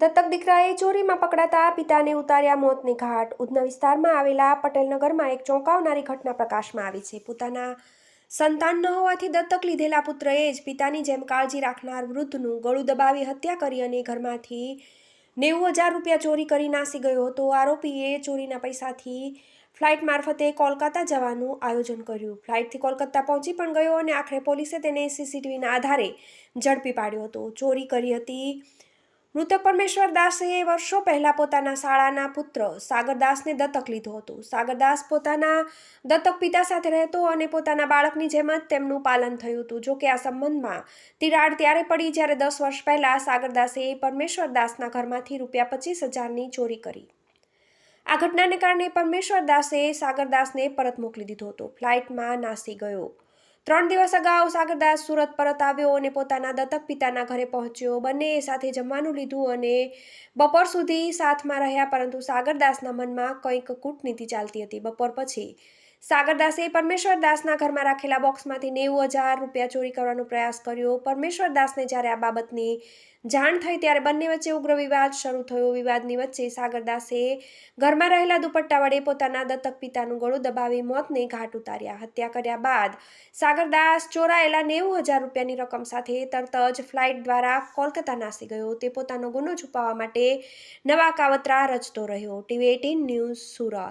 દત્તક દીકરાએ ચોરીમાં પકડાતા પિતાને ઉતાર્યા મોતને ઘાટ। ઉધના વિસ્તારમાં આવેલા પટેલનગરમાં એક ચોંકાવનારી ઘટના પ્રકાશમાં આવી છે। પોતાના સંતાન ન હોવાથી દત્તક લીધેલા પુત્રએ જ પિતાની જેમ કાળજી રાખનાર વૃદ્ધનું ગળું દબાવી હત્યા કરી અને ઘરમાંથી 90,000 રૂપિયા ચોરી કરી નાસી ગયો હતો। આરોપીએ ચોરીના પૈસાથી ફ્લાઇટ મારફતે કોલકાતા જવાનું આયોજન કર્યું। ફ્લાઇટથી કોલકાતા પહોંચી પણ ગયો અને આખરે પોલીસે તેને સીસીટીવીના આધારે ઝડપી પાડ્યો હતો। ચોરી કરી હતી। મૃતક પરમેશ્વર દાસે વર્ષો પહેલા પોતાના શાળાના પુત્ર સાગરદાસને દત્તક લીધો હતો। સાગરદાસ પોતાના દત્તક પિતા સાથે રહેતો અને પોતાના બાળકની જેમ જ તેમનું પાલન થયું હતું। જોકે આ સંબંધમાં તિરાડ ત્યારે પડી જ્યારે 10 વર્ષ પહેલા સાગરદાસે પરમેશ્વર દાસના ઘરમાંથી રૂપિયા 25,000ની ચોરી કરી। આ ઘટનાને કારણે પરમેશ્વર દાસે સાગરદાસને પરત મોકલી દીધો હતો। ફ્લાઇટમાં નાસી ગયો। 3 દિવસ અગાઉ સાગરદાસ સુરત પરત આવ્યો અને પોતાના દત્તક પિતાના ઘરે પહોંચ્યો। બંનેએ સાથે જમવાનું લીધું અને બપોર સુધી સાથમાં રહ્યા, પરંતુ સાગરદાસના મનમાં કંઈક કૂટનીતિ ચાલતી હતી। બપોર પછી સાગરદાસે પરમેશ્વર દાસના ઘરમાં રાખેલા બોક્સમાંથી 90,000 રૂપિયા ચોરી કરવાનો પ્રયાસ કર્યો। પરમેશ્વર દાસને જ્યારે આ બાબતની જાણ થઈ ત્યારે બંને વચ્ચે ઉગ્ર વિવાદ શરૂ થયો। વિવાદની વચ્ચે સાગરદાસે ઘરમાં રહેલા દુપટ્ટા વડે પોતાના દત્તક પિતાનું ગળું દબાવી મોતને ઘાટ ઉતાર્યા। હત્યા કર્યા બાદ સાગરદાસ ચોરાયેલા 90,000 રૂપિયાની રકમ સાથે તરત જ ફ્લાઇટ દ્વારા કોલકાતા નાસી ગયો। તે પોતાનો ગુનો છુપાવવા માટે નવા કાવતરા રચતો રહ્યો। TV18 news, Surat.